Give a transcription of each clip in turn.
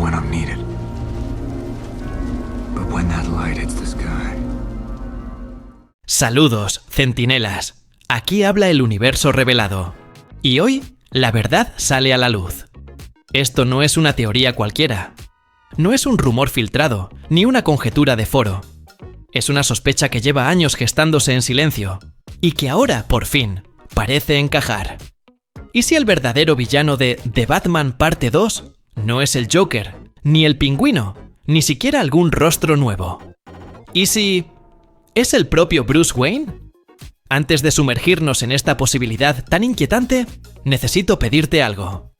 when I'm needed. But when that light hits the sky... Saludos, centinelas. Aquí habla el universo revelado. Y hoy, la verdad sale a la luz. Esto no es una teoría cualquiera. No es un rumor filtrado, ni una conjetura de foro. Es una sospecha que lleva años gestándose en silencio, y que ahora, por fin, parece encajar. ¿Y si el verdadero villano de The Batman Parte 2 no es el Joker, ni el Pingüino, ni siquiera algún rostro nuevo? ¿Y si es el propio Bruce Wayne? Antes de sumergirnos en esta posibilidad tan inquietante, necesito pedirte algo.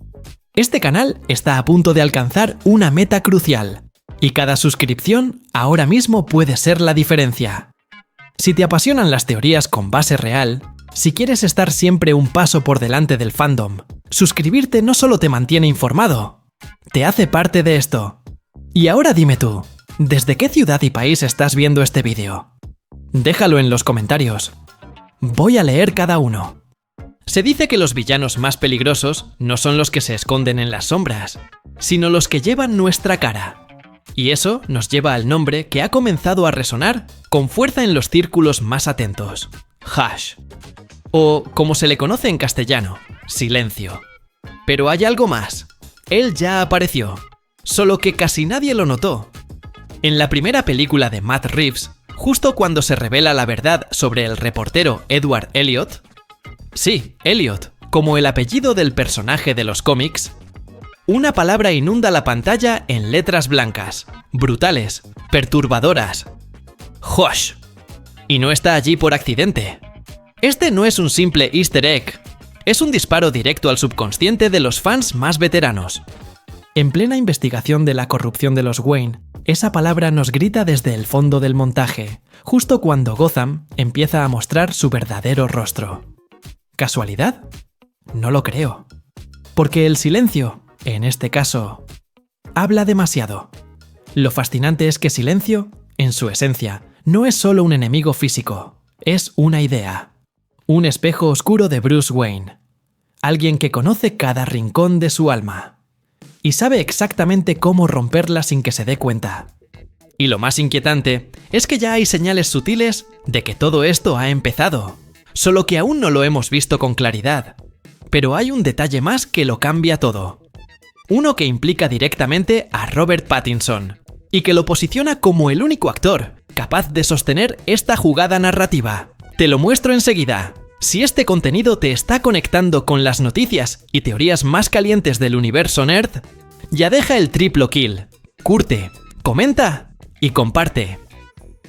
Este canal está a punto de alcanzar una meta crucial, y cada suscripción ahora mismo puede ser la diferencia. Si te apasionan las teorías con base real, si quieres estar siempre un paso por delante del fandom, suscribirte no solo te mantiene informado, te hace parte de esto. Y ahora dime tú, ¿desde qué ciudad y país estás viendo este vídeo? Déjalo en los comentarios. Voy a leer cada uno. Se dice que los villanos más peligrosos no son los que se esconden en las sombras, sino los que llevan nuestra cara. Y eso nos lleva al nombre que ha comenzado a resonar con fuerza en los círculos más atentos: Hush. O, como se le conoce en castellano, silencio. Pero hay algo más. Él ya apareció, solo que casi nadie lo notó. En la primera película de Matt Reeves, justo cuando se revela la verdad sobre el reportero Edward Elliot, sí, Elliot, como el apellido del personaje de los cómics, una palabra inunda la pantalla en letras blancas, brutales, perturbadoras: Hush. Y no está allí por accidente. Este no es un simple easter egg, es un disparo directo al subconsciente de los fans más veteranos. En plena investigación de la corrupción de los Wayne, esa palabra nos grita desde el fondo del montaje, justo cuando Gotham empieza a mostrar su verdadero rostro. ¿Casualidad? No lo creo. Porque el silencio, en este caso, habla demasiado. Lo fascinante es que silencio, en su esencia, no es solo un enemigo físico, es una idea. Un espejo oscuro de Bruce Wayne. Alguien que conoce cada rincón de su alma. Y sabe exactamente cómo romperla sin que se dé cuenta. Y lo más inquietante es que ya hay señales sutiles de que todo esto ha empezado, solo que aún no lo hemos visto con claridad. Pero hay un detalle más que lo cambia todo. Uno que implica directamente a Robert Pattinson, y que lo posiciona como el único actor capaz de sostener esta jugada narrativa. Te lo muestro enseguida. Si este contenido te está conectando con las noticias y teorías más calientes del universo nerd, ya deja el triplo kill, curte, comenta y comparte.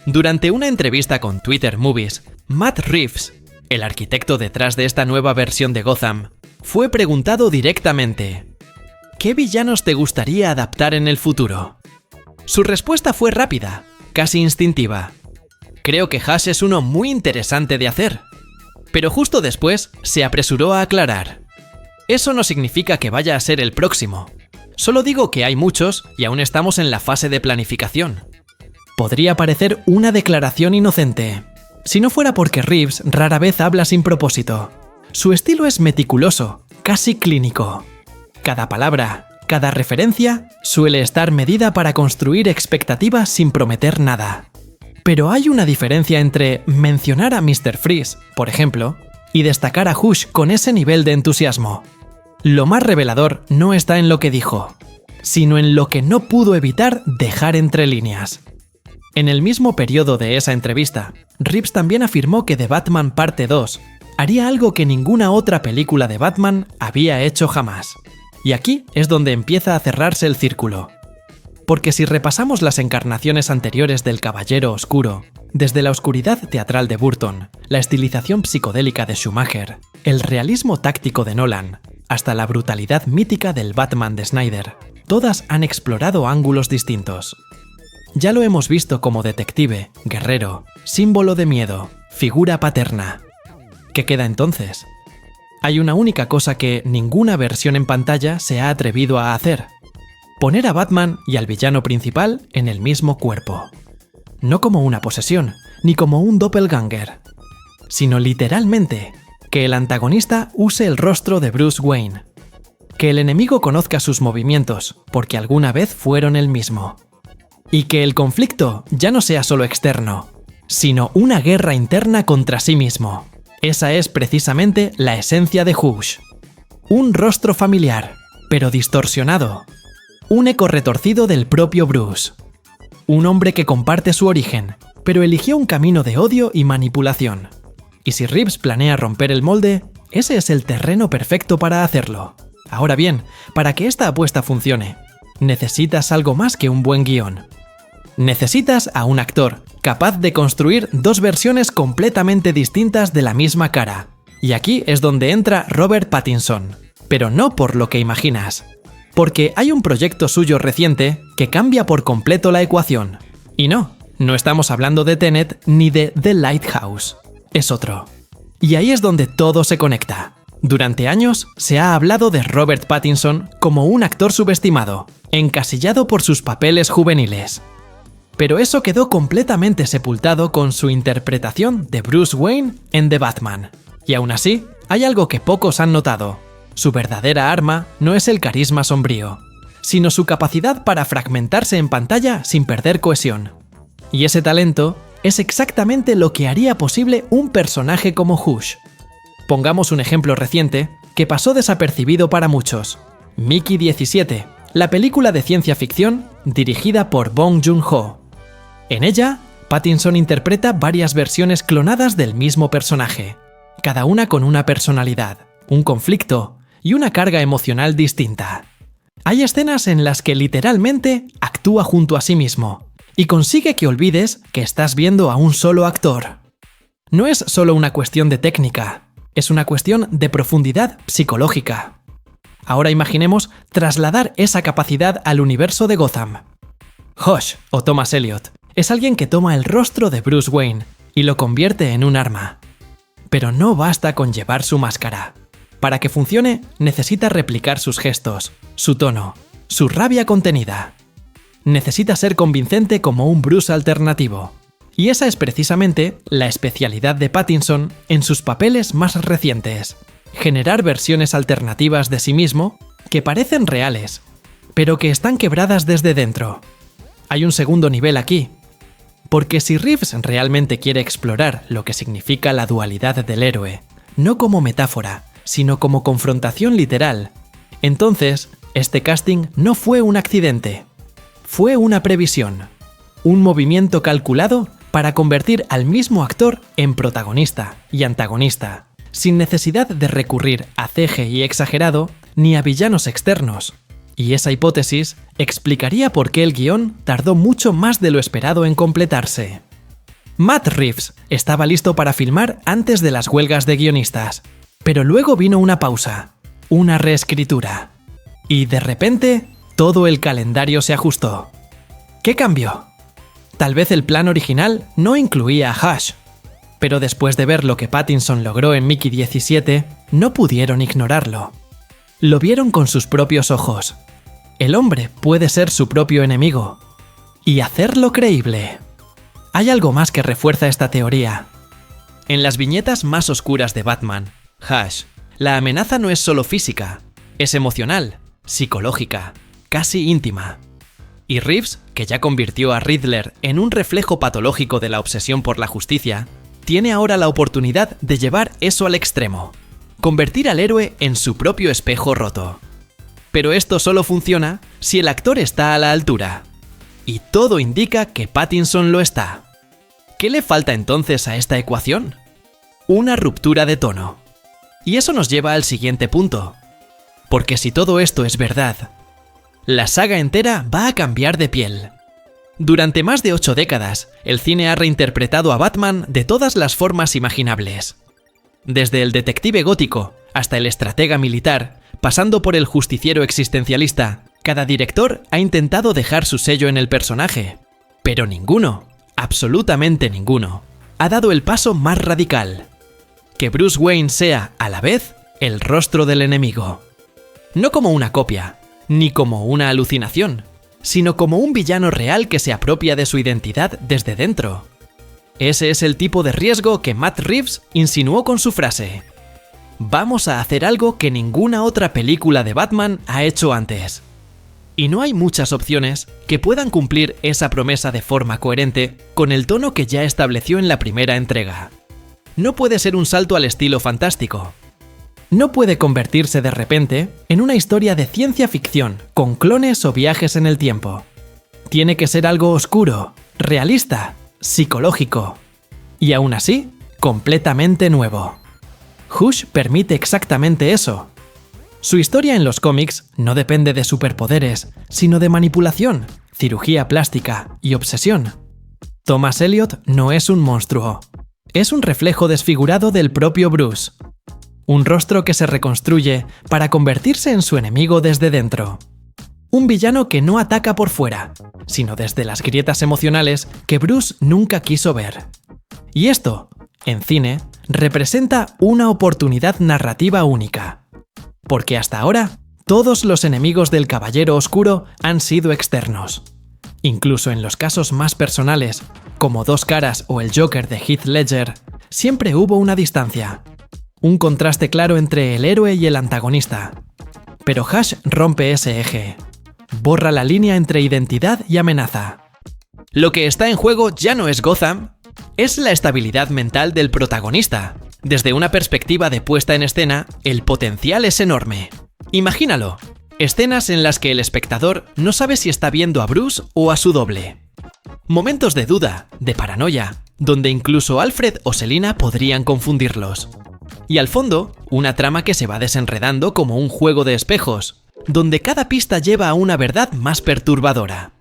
Durante una entrevista con Twitter Movies, Matt Reeves, el arquitecto detrás de esta nueva versión de Gotham, fue preguntado directamente: ¿qué villanos te gustaría adaptar en el futuro? Su respuesta fue rápida, casi instintiva: creo que Hush es uno muy interesante de hacer. Pero justo después se apresuró a aclarar: eso no significa que vaya a ser el próximo. Solo digo que hay muchos y aún estamos en la fase de planificación. Podría parecer una declaración inocente, si no fuera porque Reeves rara vez habla sin propósito. Su estilo es meticuloso, casi clínico. Cada palabra, cada referencia, suele estar medida para construir expectativas sin prometer nada. Pero hay una diferencia entre mencionar a Mr. Freeze, por ejemplo, y destacar a Hush con ese nivel de entusiasmo. Lo más revelador no está en lo que dijo, sino en lo que no pudo evitar dejar entre líneas. En el mismo periodo de esa entrevista, Reeves también afirmó que The Batman Parte 2 haría algo que ninguna otra película de Batman había hecho jamás. Y aquí es donde empieza a cerrarse el círculo. Porque si repasamos las encarnaciones anteriores del Caballero Oscuro, desde la oscuridad teatral de Burton, la estilización psicodélica de Schumacher, el realismo táctico de Nolan, hasta la brutalidad mítica del Batman de Snyder, todas han explorado ángulos distintos. Ya lo hemos visto como detective, guerrero, símbolo de miedo, figura paterna. ¿Qué queda entonces? Hay una única cosa que ninguna versión en pantalla se ha atrevido a hacer: poner a Batman y al villano principal en el mismo cuerpo. No como una posesión, ni como un doppelganger, sino literalmente que el antagonista use el rostro de Bruce Wayne. que el enemigo conozca sus movimientos, porque alguna vez fueron el mismo. Y que el conflicto ya no sea solo externo, sino una guerra interna contra sí mismo. Esa es precisamente la esencia de Hush. Un rostro familiar, pero distorsionado. Un eco retorcido del propio Bruce. Un hombre que comparte su origen, pero eligió un camino de odio y manipulación. Y si Reeves planea romper el molde, ese es el terreno perfecto para hacerlo. Ahora bien, para que esta apuesta funcione, necesitas algo más que un buen guión. Necesitas a un actor capaz de construir dos versiones completamente distintas de la misma cara. Y aquí es donde entra Robert Pattinson, pero no por lo que imaginas. Porque hay un proyecto suyo reciente que cambia por completo la ecuación. Y no estamos hablando de Tenet ni de The Lighthouse. Es otro. Y ahí es donde todo se conecta. Durante años se ha hablado de Robert Pattinson como un actor subestimado, encasillado por sus papeles juveniles. Pero eso quedó completamente sepultado con su interpretación de Bruce Wayne en The Batman. Y aún así, hay algo que pocos han notado. Su verdadera arma no es el carisma sombrío, sino su capacidad para fragmentarse en pantalla sin perder cohesión. Y ese talento es exactamente lo que haría posible un personaje como Hush. Pongamos un ejemplo reciente que pasó desapercibido para muchos. Mickey 17, la película de ciencia ficción dirigida por Bong Joon-ho. En ella, Pattinson interpreta varias versiones clonadas del mismo personaje, cada una con una personalidad, un conflicto y una carga emocional distinta. Hay escenas en las que literalmente actúa junto a sí mismo y consigue que olvides que estás viendo a un solo actor. No es solo una cuestión de técnica, es una cuestión de profundidad psicológica. Ahora imaginemos trasladar esa capacidad al universo de Gotham. Hush, o Thomas Elliot, es alguien que toma el rostro de Bruce Wayne y lo convierte en un arma. Pero no basta con llevar su máscara. Para que funcione, necesita replicar sus gestos, su tono, su rabia contenida. Necesita ser convincente como un Bruce alternativo. Y esa es precisamente la especialidad de Pattinson en sus papeles más recientes. Generar versiones alternativas de sí mismo que parecen reales, pero que están quebradas desde dentro. Hay un segundo nivel aquí. Porque si Reeves realmente quiere explorar lo que significa la dualidad del héroe, no como metáfora, sino como confrontación literal, entonces este casting no fue un accidente. Fue una previsión, un movimiento calculado para convertir al mismo actor en protagonista y antagonista, sin necesidad de recurrir a CGI exagerado ni a villanos externos. Y esa hipótesis explicaría por qué el guión tardó mucho más de lo esperado en completarse. Matt Reeves estaba listo para filmar antes de las huelgas de guionistas, pero luego vino una pausa, una reescritura. Y de repente, todo el calendario se ajustó. ¿Qué cambió? Tal vez el plan original no incluía a Hush, pero después de ver lo que Pattinson logró en Mickey 17, no pudieron ignorarlo. Lo vieron con sus propios ojos. El hombre puede ser su propio enemigo. Y hacerlo creíble. Hay algo más que refuerza esta teoría. En las viñetas más oscuras de Batman, Hush, la amenaza no es solo física, es emocional, psicológica, casi íntima. Y Reeves, que ya convirtió a Riddler en un reflejo patológico de la obsesión por la justicia, tiene ahora la oportunidad de llevar eso al extremo. Convertir al héroe en su propio espejo roto. Pero esto solo funciona si el actor está a la altura. Y todo indica que Pattinson lo está. ¿Qué le falta entonces a esta ecuación? Una ruptura de tono. Y eso nos lleva al siguiente punto. Porque si todo esto es verdad, la saga entera va a cambiar de piel. Durante más de 8 décadas, el cine ha reinterpretado a Batman de todas las formas imaginables. Desde el detective gótico hasta el estratega militar, pasando por el justiciero existencialista, cada director ha intentado dejar su sello en el personaje. Pero ninguno, absolutamente ninguno, ha dado el paso más radical. Que Bruce Wayne sea, a la vez, el rostro del enemigo. No como una copia, ni como una alucinación, sino como un villano real que se apropia de su identidad desde dentro. Ese es el tipo de riesgo que Matt Reeves insinuó con su frase. vamos a hacer algo que ninguna otra película de Batman ha hecho antes. Y no hay muchas opciones que puedan cumplir esa promesa de forma coherente con el tono que ya estableció en la primera entrega. No puede ser un salto al estilo fantástico. No puede convertirse de repente en una historia de ciencia ficción con clones o viajes en el tiempo. Tiene que ser algo oscuro, realista, psicológico y aún así, completamente nuevo. Hush permite exactamente eso. Su historia en los cómics no depende de superpoderes, sino de manipulación, cirugía plástica y obsesión. Thomas Elliot no es un monstruo. Es un reflejo desfigurado del propio Bruce. Un rostro que se reconstruye para convertirse en su enemigo desde dentro. Un villano que no ataca por fuera, sino desde las grietas emocionales que Bruce nunca quiso ver. Y esto, en cine, representa una oportunidad narrativa única. Porque hasta ahora, todos los enemigos del Caballero Oscuro han sido externos. Incluso en los casos más personales, como Dos Caras o el Joker de Heath Ledger, siempre hubo una distancia. Un contraste claro entre el héroe y el antagonista. Pero Hush rompe ese eje. Borra la línea entre identidad y amenaza. Lo que está en juego ya no es Gotham, es la estabilidad mental del protagonista. Desde una perspectiva de puesta en escena, el potencial es enorme. Imagínalo, escenas en las que el espectador no sabe si está viendo a Bruce o a su doble. Momentos de duda, de paranoia, donde incluso Alfred o Selina podrían confundirlos. Y al fondo, una trama que se va desenredando como un juego de espejos, donde cada pista lleva a una verdad más perturbadora.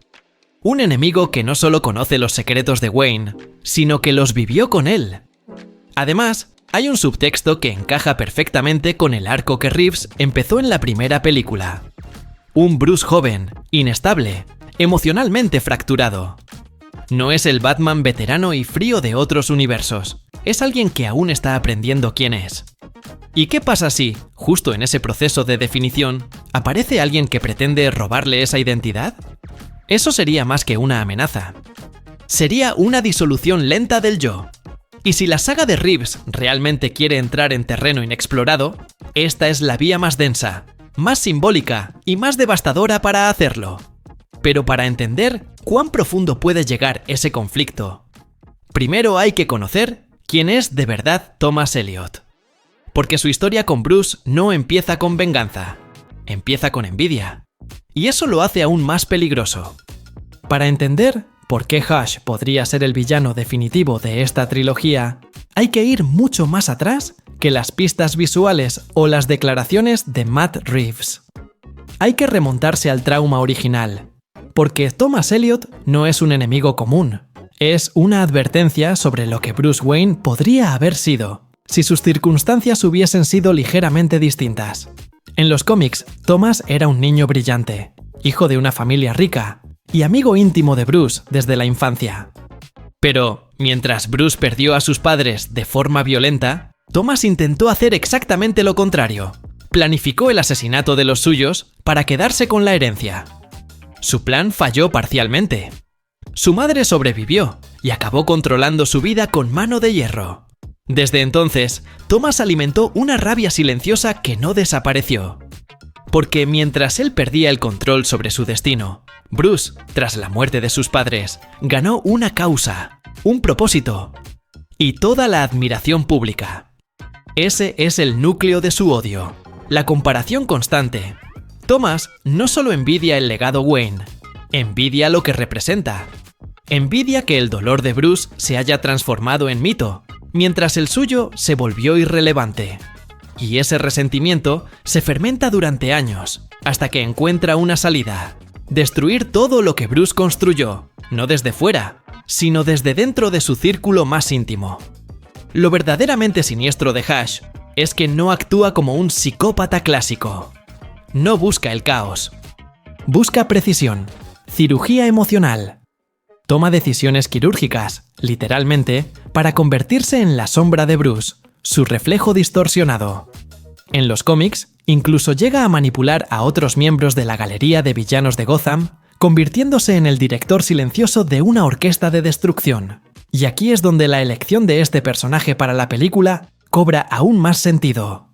Un enemigo que no solo conoce los secretos de Wayne, sino que los vivió con él. Además, hay un subtexto que encaja perfectamente con el arco que Reeves empezó en la primera película. Un Bruce joven, inestable, emocionalmente fracturado. No es el Batman veterano y frío de otros universos, es alguien que aún está aprendiendo quién es. ¿Y qué pasa si, justo en ese proceso de definición, aparece alguien que pretende robarle esa identidad? Eso sería más que una amenaza. Sería una disolución lenta del yo. Y si la saga de Reeves realmente quiere entrar en terreno inexplorado, esta es la vía más densa, más simbólica y más devastadora para hacerlo. Pero para entender cuán profundo puede llegar ese conflicto, primero hay que conocer quién es de verdad Thomas Elliot. Porque su historia con Bruce no empieza con venganza, empieza con envidia. Y eso lo hace aún más peligroso. Para entender por qué Hush podría ser el villano definitivo de esta trilogía, hay que ir mucho más atrás que las pistas visuales o las declaraciones de Matt Reeves. Hay que remontarse al trauma original, porque Thomas Elliot no es un enemigo común, es una advertencia sobre lo que Bruce Wayne podría haber sido, si sus circunstancias hubiesen sido ligeramente distintas. En los cómics, Thomas era un niño brillante, hijo de una familia rica y amigo íntimo de Bruce desde la infancia. Pero, mientras Bruce perdió a sus padres de forma violenta, Thomas intentó hacer exactamente lo contrario. Planificó el asesinato de los suyos para quedarse con la herencia. Su plan falló parcialmente. Su madre sobrevivió y acabó controlando su vida con mano de hierro. Desde entonces, Thomas alimentó una rabia silenciosa que no desapareció. Porque mientras él perdía el control sobre su destino, Bruce, tras la muerte de sus padres, ganó una causa, un propósito y toda la admiración pública. Ese es el núcleo de su odio, la comparación constante. Thomas no solo envidia el legado Wayne, envidia lo que representa. Envidia que el dolor de Bruce se haya transformado en mito, mientras el suyo se volvió irrelevante. Y ese resentimiento se fermenta durante años, hasta que encuentra una salida: destruir todo lo que Bruce construyó, no desde fuera, sino desde dentro de su círculo más íntimo. Lo verdaderamente siniestro de Hush es que no actúa como un psicópata clásico. No busca el caos. Busca precisión, cirugía emocional. Toma decisiones quirúrgicas, literalmente, para convertirse en la sombra de Bruce, su reflejo distorsionado. En los cómics, incluso llega a manipular a otros miembros de la galería de villanos de Gotham, convirtiéndose en el director silencioso de una orquesta de destrucción. Y aquí es donde la elección de este personaje para la película cobra aún más sentido.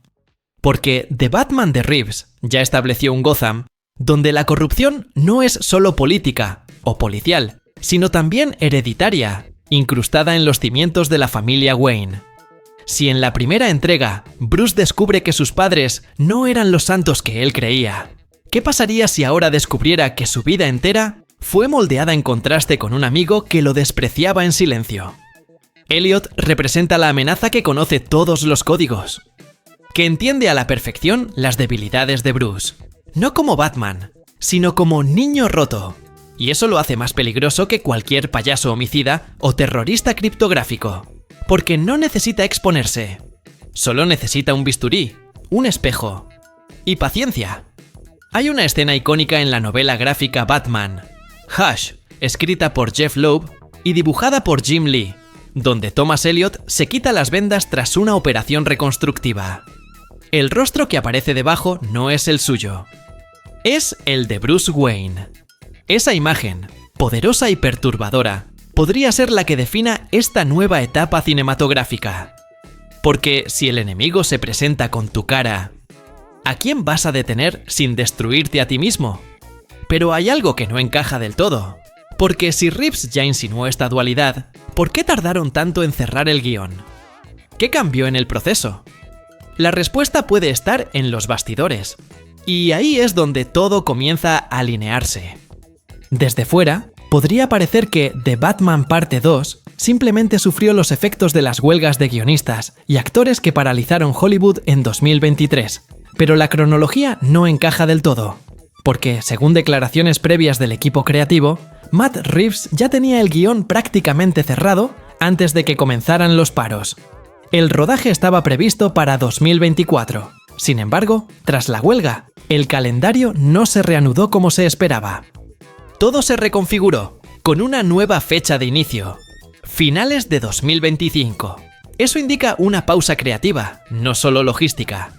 Porque The Batman de Reeves ya estableció un Gotham donde la corrupción no es solo política o policial, sino también hereditaria, incrustada en los cimientos de la familia Wayne. Si en la primera entrega Bruce descubre que sus padres no eran los santos que él creía, ¿qué pasaría si ahora descubriera que su vida entera fue moldeada en contraste con un amigo que lo despreciaba en silencio? Elliot representa la amenaza que conoce todos los códigos, que entiende a la perfección las debilidades de Bruce, no como Batman, sino como niño roto, y eso lo hace más peligroso que cualquier payaso homicida o terrorista criptográfico, porque no necesita exponerse, solo necesita un bisturí, un espejo y paciencia. Hay una escena icónica en la novela gráfica Batman, Hush, escrita por Jeff Loeb y dibujada por Jim Lee, donde Thomas Elliot se quita las vendas tras una operación reconstructiva. El rostro que aparece debajo no es el suyo, es el de Bruce Wayne. Esa imagen, poderosa y perturbadora, podría ser la que defina esta nueva etapa cinematográfica. Porque si el enemigo se presenta con tu cara, ¿a quién vas a detener sin destruirte a ti mismo? Pero hay algo que no encaja del todo. Porque si Reeves ya insinuó esta dualidad, ¿por qué tardaron tanto en cerrar el guión? ¿Qué cambió en el proceso? La respuesta puede estar en los bastidores. Y ahí es donde todo comienza a alinearse. Desde fuera, podría parecer que The Batman Parte 2 simplemente sufrió los efectos de las huelgas de guionistas y actores que paralizaron Hollywood en 2023. Pero la cronología no encaja del todo. Porque, según declaraciones previas del equipo creativo, Matt Reeves ya tenía el guión prácticamente cerrado antes de que comenzaran los paros. El rodaje estaba previsto para 2024. Sin embargo, tras la huelga, el calendario no se reanudó como se esperaba. Todo se reconfiguró, con una nueva fecha de inicio. Finales de 2025. Eso indica una pausa creativa, no solo logística.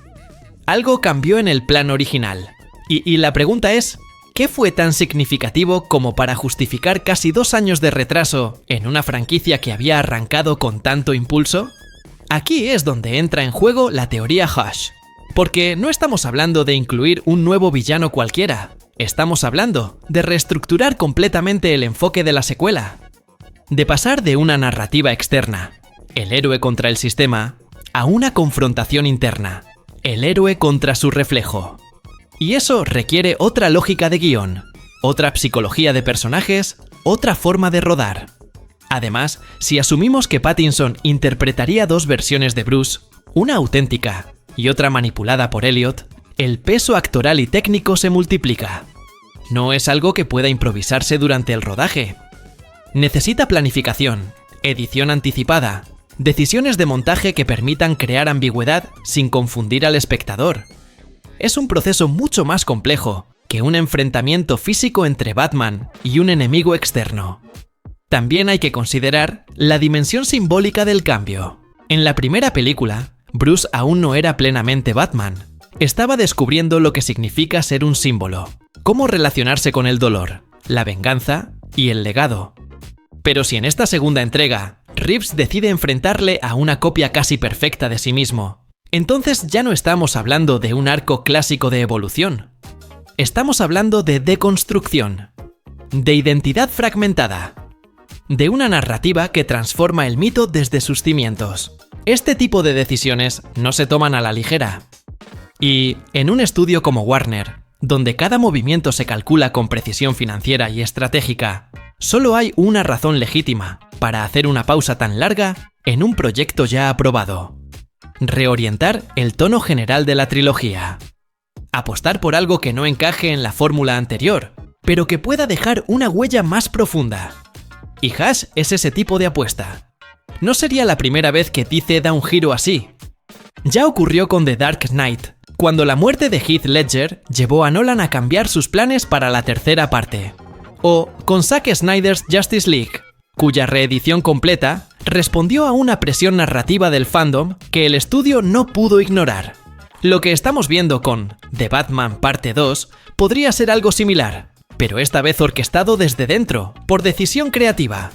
Algo cambió en el plan original. Y la pregunta es, ¿qué fue tan significativo como para justificar casi 2 años de retraso en una franquicia que había arrancado con tanto impulso? Aquí es donde entra en juego la teoría Hush. Porque no estamos hablando de incluir un nuevo villano cualquiera. Estamos hablando de reestructurar completamente el enfoque de la secuela. De pasar de una narrativa externa, el héroe contra el sistema, a una confrontación interna, el héroe contra su reflejo. Y eso requiere otra lógica de guión, otra psicología de personajes, otra forma de rodar. Además, si asumimos que Pattinson interpretaría 2 versiones de Bruce, una auténtica y otra manipulada por Elliot, el peso actoral y técnico se multiplica. No es algo que pueda improvisarse durante el rodaje. Necesita planificación, edición anticipada, decisiones de montaje que permitan crear ambigüedad sin confundir al espectador. Es un proceso mucho más complejo que un enfrentamiento físico entre Batman y un enemigo externo. También hay que considerar la dimensión simbólica del cambio. En la primera película, Bruce aún no era plenamente Batman. Estaba descubriendo lo que significa ser un símbolo, cómo relacionarse con el dolor, la venganza y el legado. Pero si en esta segunda entrega, Reeves decide enfrentarle a una copia casi perfecta de sí mismo, entonces ya no estamos hablando de un arco clásico de evolución. Estamos hablando de deconstrucción, de identidad fragmentada, de una narrativa que transforma el mito desde sus cimientos. Este tipo de decisiones no se toman a la ligera. Y en un estudio como Warner, donde cada movimiento se calcula con precisión financiera y estratégica, solo hay una razón legítima para hacer una pausa tan larga en un proyecto ya aprobado: reorientar el tono general de la trilogía. Apostar por algo que no encaje en la fórmula anterior, pero que pueda dejar una huella más profunda. Y Hush es ese tipo de apuesta. No sería la primera vez que DC da un giro así. Ya ocurrió con The Dark Knight, cuando la muerte de Heath Ledger llevó a Nolan a cambiar sus planes para la tercera parte. O con Zack Snyder's Justice League, cuya reedición completa respondió a una presión narrativa del fandom que el estudio no pudo ignorar. Lo que estamos viendo con The Batman Parte 2 podría ser algo similar, pero esta vez orquestado desde dentro, por decisión creativa.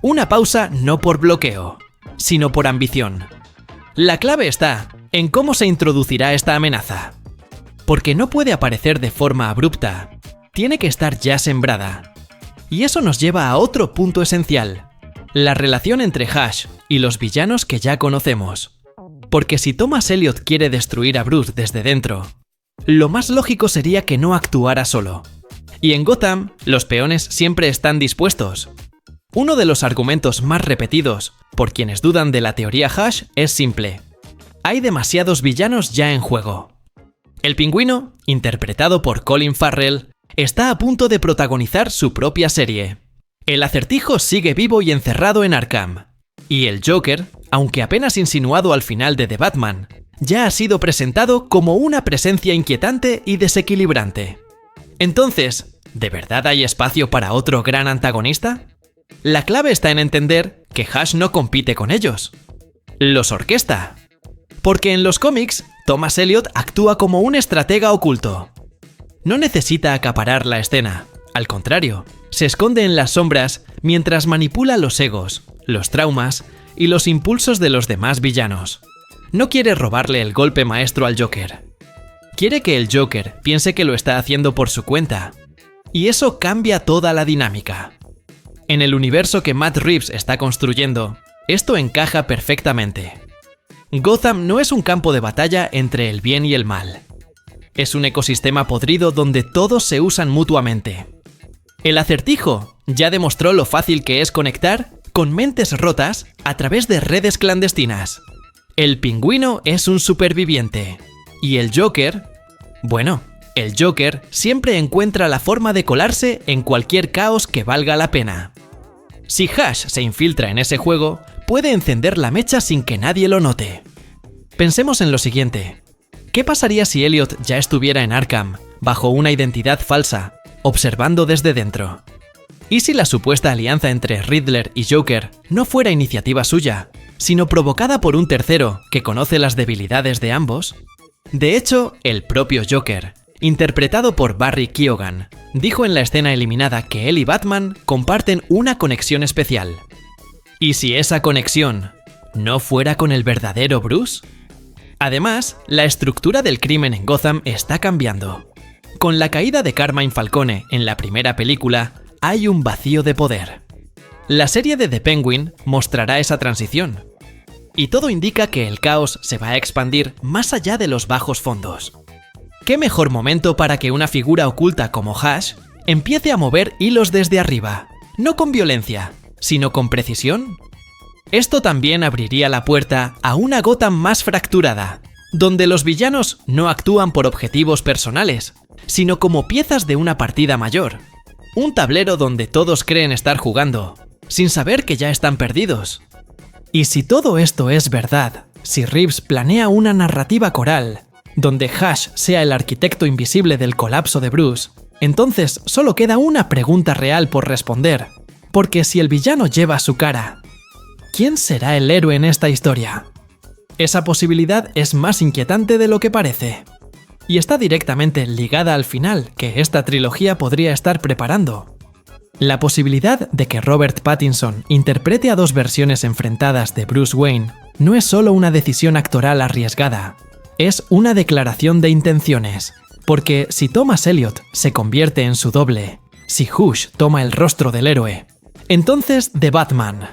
Una pausa no por bloqueo, sino por ambición. La clave está en cómo se introducirá esta amenaza. Porque no puede aparecer de forma abrupta, tiene que estar ya sembrada. Y eso nos lleva a otro punto esencial, la relación entre Hush y los villanos que ya conocemos. Porque si Thomas Elliot quiere destruir a Bruce desde dentro, lo más lógico sería que no actuara solo. Y en Gotham, los peones siempre están dispuestos. Uno de los argumentos más repetidos por quienes dudan de la teoría Hush es simple. Hay demasiados villanos ya en juego. El Pingüino, interpretado por Colin Farrell, está a punto de protagonizar su propia serie. El Acertijo sigue vivo y encerrado en Arkham. Y el Joker, aunque apenas insinuado al final de The Batman, ya ha sido presentado como una presencia inquietante y desequilibrante. Entonces, ¿de verdad hay espacio para otro gran antagonista? La clave está en entender que Hush no compite con ellos. Los orquesta. Porque en los cómics, Thomas Elliot actúa como un estratega oculto. No necesita acaparar la escena, al contrario, se esconde en las sombras mientras manipula los egos, los traumas y los impulsos de los demás villanos. No quiere robarle el golpe maestro al Joker. Quiere que el Joker piense que lo está haciendo por su cuenta. Y eso cambia toda la dinámica. En el universo que Matt Reeves está construyendo, esto encaja perfectamente. Gotham no es un campo de batalla entre el bien y el mal. Es un ecosistema podrido donde todos se usan mutuamente. El Acertijo ya demostró lo fácil que es conectar con mentes rotas a través de redes clandestinas. El Pingüino es un superviviente. Y el Joker, bueno, el Joker siempre encuentra la forma de colarse en cualquier caos que valga la pena. Si Hush se infiltra en ese juego, puede encender la mecha sin que nadie lo note. Pensemos en lo siguiente. ¿Qué pasaría si Elliot ya estuviera en Arkham, bajo una identidad falsa, observando desde dentro? ¿Y si la supuesta alianza entre Riddler y Joker no fuera iniciativa suya, sino provocada por un tercero que conoce las debilidades de ambos? De hecho, el propio Joker, interpretado por Barry Keoghan, dijo en la escena eliminada que él y Batman comparten una conexión especial. ¿Y si esa conexión no fuera con el verdadero Bruce? Además, la estructura del crimen en Gotham está cambiando. Con la caída de Carmine Falcone en la primera película, hay un vacío de poder. La serie de The Penguin mostrará esa transición. Y todo indica que el caos se va a expandir más allá de los bajos fondos. ¿Qué mejor momento para que una figura oculta como Hush empiece a mover hilos desde arriba? No con violencia, sino con precisión. Esto también abriría la puerta a una Gotham más fracturada, donde los villanos no actúan por objetivos personales, sino como piezas de una partida mayor. Un tablero donde todos creen estar jugando, sin saber que ya están perdidos. Y si todo esto es verdad, si Reeves planea una narrativa coral, donde Hush sea el arquitecto invisible del colapso de Bruce, entonces solo queda una pregunta real por responder. Porque si el villano lleva su cara, ¿quién será el héroe en esta historia? Esa posibilidad es más inquietante de lo que parece. Y está directamente ligada al final que esta trilogía podría estar preparando. La posibilidad de que Robert Pattinson interprete a dos versiones enfrentadas de Bruce Wayne no es solo una decisión actoral arriesgada, es una declaración de intenciones. Porque si Thomas Elliot se convierte en su doble, si Hush toma el rostro del héroe, entonces The Batman.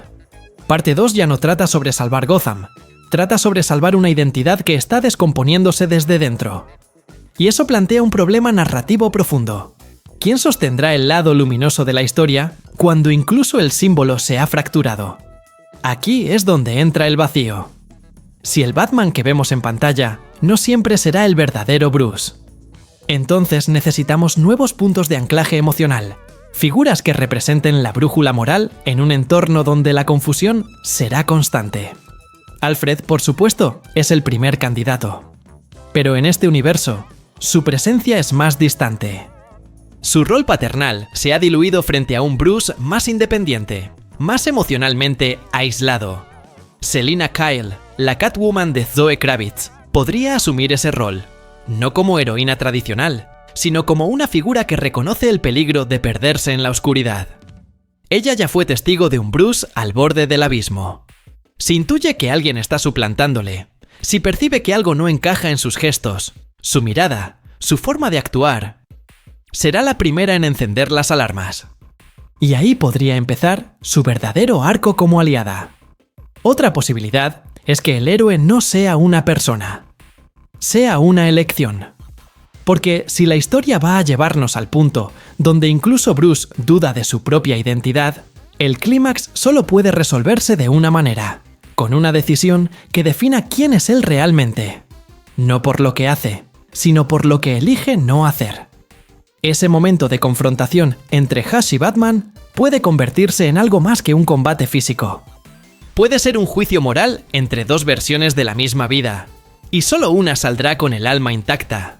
Parte 2 ya no trata sobre salvar Gotham, trata sobre salvar una identidad que está descomponiéndose desde dentro. Y eso plantea un problema narrativo profundo. ¿Quién sostendrá el lado luminoso de la historia cuando incluso el símbolo se ha fracturado? Aquí es donde entra el vacío. Si el Batman que vemos en pantalla no siempre será el verdadero Bruce, entonces necesitamos nuevos puntos de anclaje emocional, figuras que representen la brújula moral en un entorno donde la confusión será constante. Alfred, por supuesto, es el primer candidato. Pero en este universo, su presencia es más distante. Su rol paternal se ha diluido frente a un Bruce más independiente, más emocionalmente aislado. Selina Kyle, la Catwoman de Zoe Kravitz, podría asumir ese rol, no como heroína tradicional, sino como una figura que reconoce el peligro de perderse en la oscuridad. Ella ya fue testigo de un Bruce al borde del abismo. Se intuye que alguien está suplantándole, Si percibe que algo no encaja en sus gestos, su mirada, su forma de actuar, será la primera en encender las alarmas. Y ahí podría empezar su verdadero arco como aliada. Otra posibilidad es que el héroe no sea una persona, sea una elección. Porque si la historia va a llevarnos al punto donde incluso Bruce duda de su propia identidad, el clímax solo puede resolverse de una manera, con una decisión que defina quién es él realmente. No por lo que hace, sino por lo que elige no hacer. Ese momento de confrontación entre Hush y Batman puede convertirse en algo más que un combate físico. Puede ser un juicio moral entre dos versiones de la misma vida, y solo una saldrá con el alma intacta.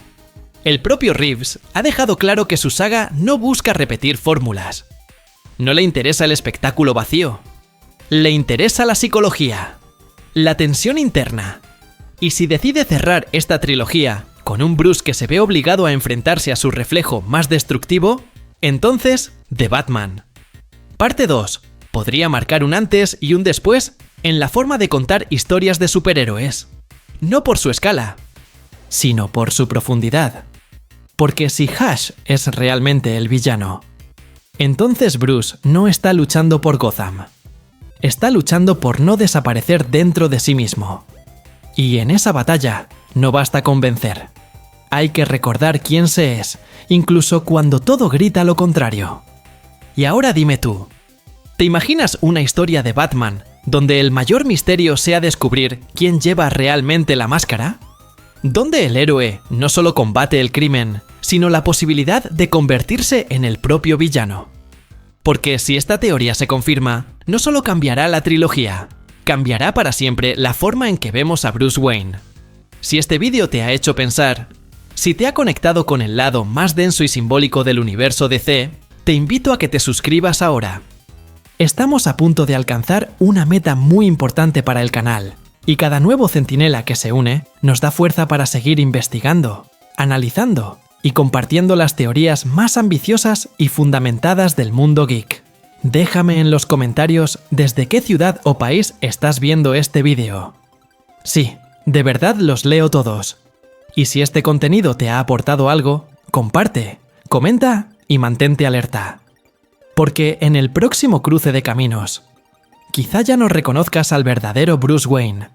El propio Reeves ha dejado claro que su saga no busca repetir fórmulas. No le interesa el espectáculo vacío. Le interesa la psicología, la tensión interna. Y si decide cerrar esta trilogía con un Bruce que se ve obligado a enfrentarse a su reflejo más destructivo, entonces, The Batman. Parte 2 podría marcar un antes y un después en la forma de contar historias de superhéroes. No por su escala, sino por su profundidad. Porque si Hush es realmente el villano, entonces Bruce no está luchando por Gotham. Está luchando por no desaparecer dentro de sí mismo. Y en esa batalla no basta con vencer. Hay que recordar quién se es, incluso cuando todo grita lo contrario. Y ahora dime tú, ¿te imaginas una historia de Batman donde el mayor misterio sea descubrir quién lleva realmente la máscara? Donde el héroe no solo combate el crimen, sino la posibilidad de convertirse en el propio villano. Porque si esta teoría se confirma, no solo cambiará la trilogía, cambiará para siempre la forma en que vemos a Bruce Wayne. Si este vídeo te ha hecho pensar, si te ha conectado con el lado más denso y simbólico del universo DC, te invito a que te suscribas ahora. Estamos a punto de alcanzar una meta muy importante para el canal, y cada nuevo centinela que se une nos da fuerza para seguir investigando, analizando y compartiendo las teorías más ambiciosas y fundamentadas del mundo geek. Déjame en los comentarios desde qué ciudad o país estás viendo este vídeo. Sí, de verdad los leo todos. Y si este contenido te ha aportado algo, comparte, comenta y mantente alerta. Porque en el próximo cruce de caminos, quizá ya no reconozcas al verdadero Bruce Wayne,